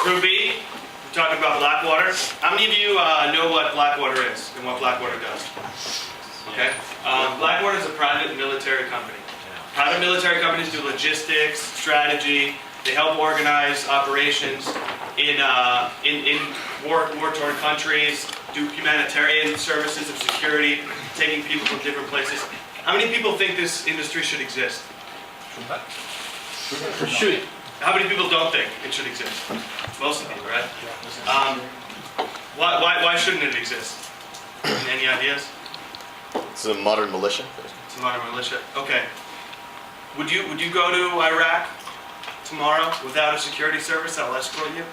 Group B, we're talking about Blackwater. How many of you know what Blackwater is and what Blackwater does? Okay. Blackwater is a private military company. Private military companies do logistics, strategy. They help organize operations in war-torn countries, do humanitarian services of security, taking people from different places. How many people think this industry should exist? Should. How many people don't think it should exist? Most of you, right? Why shouldn't it exist? Any ideas? It's a modern militia. It's a modern militia. Okay. Would you go to Iraq tomorrow without a security service that will escort you?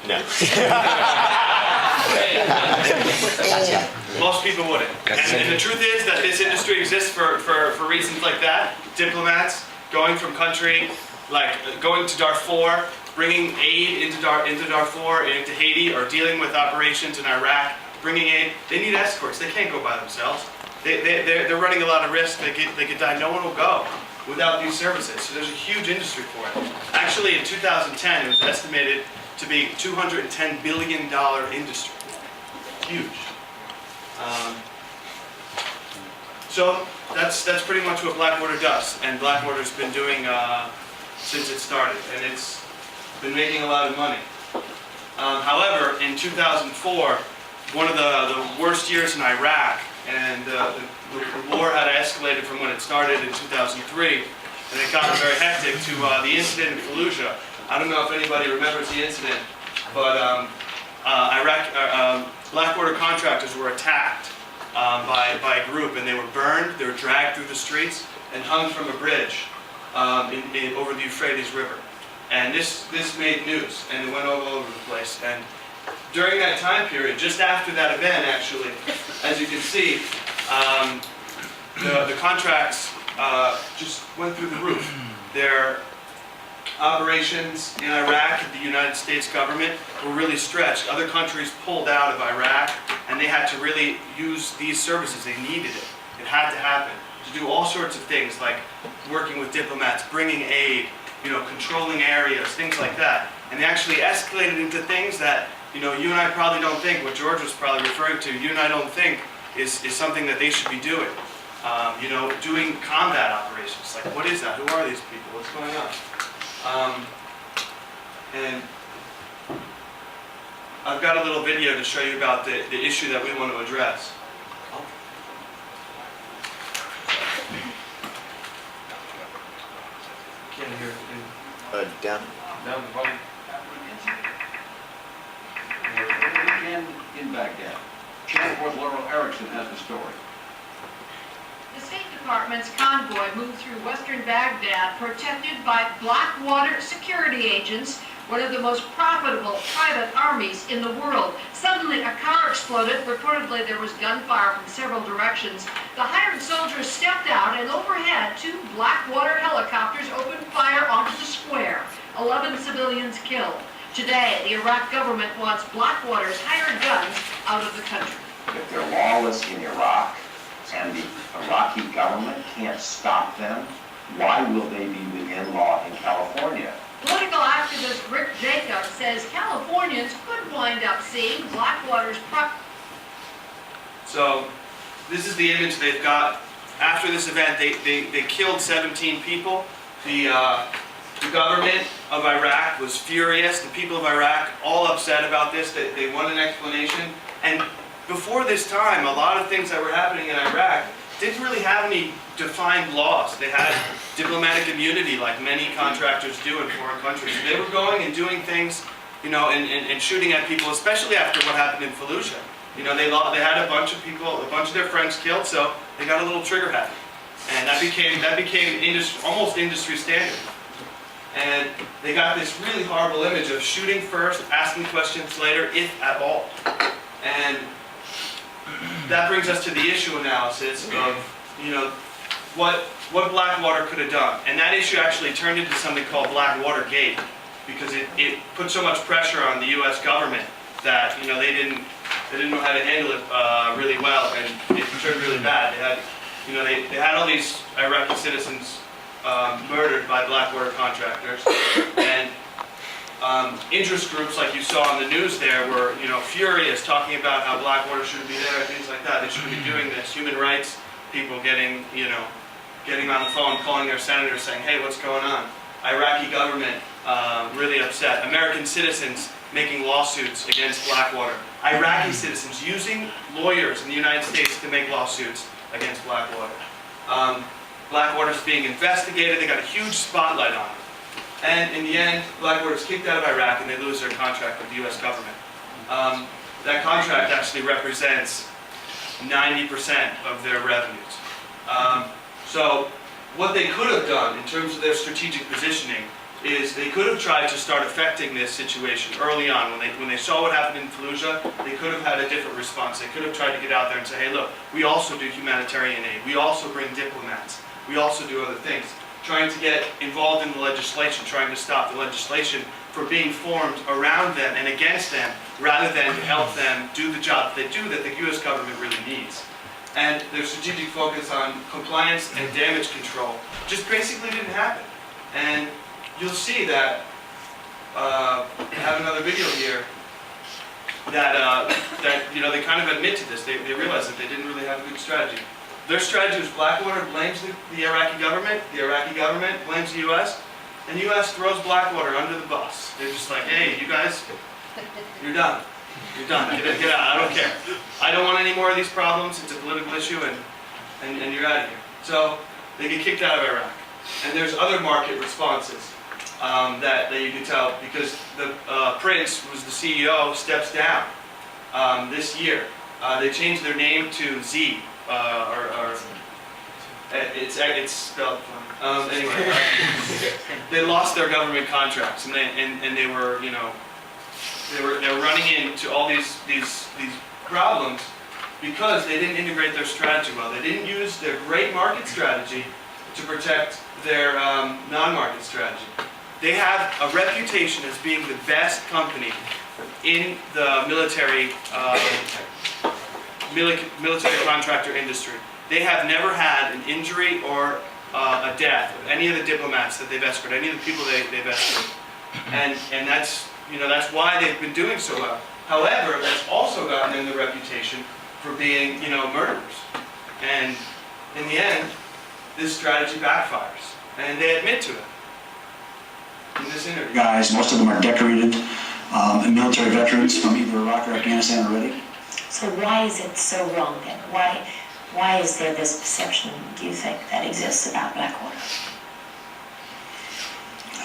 No. Most people wouldn't. And the truth is that this industry exists for reasons like that. Diplomats going from country, like going to Darfur, bringing aid into Darfur and into Haiti, or dealing with operations in Iraq, bringing aid. They need escorts. They can't go by themselves. They're running a lot of risk. They could die. No one will go without these services. So there's a huge industry for it. Actually, in 2010, it was estimated to be $210 billion industry. Huge. So that's pretty much what Blackwater does, and Blackwater's been doing since it started, and it's been making a lot of money. However, in 2004, one of the worst years in Iraq, and the war had escalated from when it started in 2003, and it got very hectic to the incident in Fallujah. I don't know if anybody remembers the incident, but Blackwater contractors were attacked by a group, and they were burned, they were dragged through the streets, and hung from a bridge over the Euphrates River. And this made news, and it went all over the place. And during that time period, just after that event, actually, as you can see, the contracts just went through the roof. Their operations in Iraq, the United States government, were really stretched. Other countries pulled out of Iraq, and they had to really use these services. They needed it. It had to happen. To do all sorts of things, like working with diplomats, bringing aid, controlling areas, things like that. And they actually escalated into things that, you and I probably don't think, what George was probably referring to, you and I don't think is something that they should be doing. Doing combat operations. Like, what is that? Who are these people? What's going on? And I've got a little video to show you about the issue that we want to address. Can't hear it. Down. Down the volume. In Baghdad. Channel Laurel Erickson has the story. The State Department's convoy moved through western Baghdad protected by Blackwater security agents, one of the most profitable private armies in the world. Suddenly a car exploded. Reportedly there was gunfire from several directions. The hired soldiers stepped out, and overhead 2 Blackwater helicopters opened fire onto the square. 11 civilians killed. Today, the Iraq government wants Blackwater's hired guns out of the country. If they're lawless in Iraq and the Iraqi government can't stop them, why will they be within law in California? Political activist Rick Jacobs says Californians could wind up seeing Blackwater's So, this is the image they've got. After this event, they killed 17 people. The government of Iraq was furious. The people of Iraq all upset about this. They want an explanation. And before this time, a lot of things that were happening in Iraq didn't really have any defined laws. They had diplomatic immunity, like many contractors do in foreign countries. They were going and doing things, and shooting at people, especially after what happened in Fallujah. They had a bunch of people, a bunch of their friends killed, so they got a little trigger happy, and that became almost industry standard. And they got this really horrible image of shooting first, asking questions later, if at all. And that brings us to the issue analysis of, what Blackwater could have done. And that issue actually turned into something called Blackwater Gate, because it put so much pressure on the U.S. government that, they didn't know how to handle it really well, and it turned really bad. They had all these Iraqi citizens murdered by Blackwater contractors, and Interest groups like you saw on the news there were, furious, talking about how Blackwater shouldn't be there, things like that. They shouldn't be doing this. Human rights people getting on the phone, calling their senators saying, hey, what's going on? Iraqi government really upset. American citizens making lawsuits against Blackwater. Iraqi citizens using lawyers in the United States to make lawsuits against Blackwater. Blackwater's being investigated. They got a huge spotlight on it. And in the end, Blackwater's kicked out of Iraq and they lose their contract with the U.S. government. That contract actually represents 90% of their revenues. So what they could have done in terms of their strategic positioning is they could have tried to start affecting this situation early on. When they saw what happened in Fallujah, they could have had a different response. They could have tried to get out there and say, hey, look, we also do humanitarian aid. We also bring diplomats. We also do other things. Trying to get involved in the legislation, trying to stop the legislation from being formed around them and against them, rather than to help them do the job they do that the U.S. government really needs. And their strategic focus on compliance and damage control just basically didn't happen. And you'll see that, I have another video here, that they kind of admit to this. They realize that they didn't really have a good strategy. Their strategy was Blackwater blames the Iraqi government blames the U.S., and the U.S. throws Blackwater under the bus. They're just like, hey, you guys, you're done. You're done. Get out. I don't care. I don't want any more of these problems. It's a political issue, and you're out of here. So they get kicked out of Iraq. And there's other market responses that you can tell, because the Prince, who was the CEO, steps down this year. They changed their name to Z. It's spelled funny. Anyway, they lost their government contracts, and they were they were running into all these problems because they didn't integrate their strategy well. They didn't use their great market strategy to protect their non-market strategy. They have a reputation as being the best company in the military contractor industry. They have never had an injury or a death of any of the diplomats that they've escorted, any of the people they've escorted. And that's why they've been doing so well. However, that's also gotten them the reputation for being, murderers. And in the end, this strategy backfires. And they admit to it in this interview. Guys, most of them are decorated military veterans from either Iraq or Afghanistan already. So why is it so wrong then? Why is there this perception, do you think, that exists about Blackwater?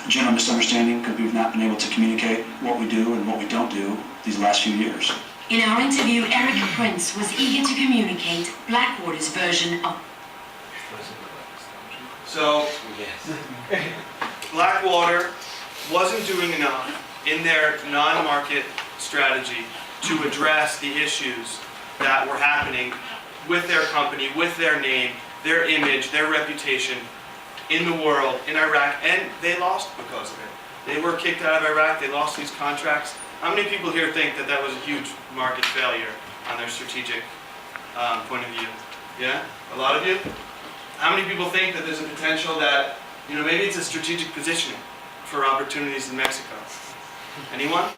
General misunderstanding because we've not been able to communicate what we do and what we don't do these last few years. In our interview, Eric Prince was eager to communicate Blackwater's version of... So, Blackwater wasn't doing enough in their non-market strategy to address the issues that were happening with their company, with their name, their image, their reputation in the world, in Iraq, and they lost because of it. They were kicked out of Iraq, they lost these contracts. How many people here think that that was a huge market failure on their strategic point of view? Yeah? A lot of you? How many people think that there's a potential that, maybe it's a strategic positioning for opportunities in Mexico? Anyone?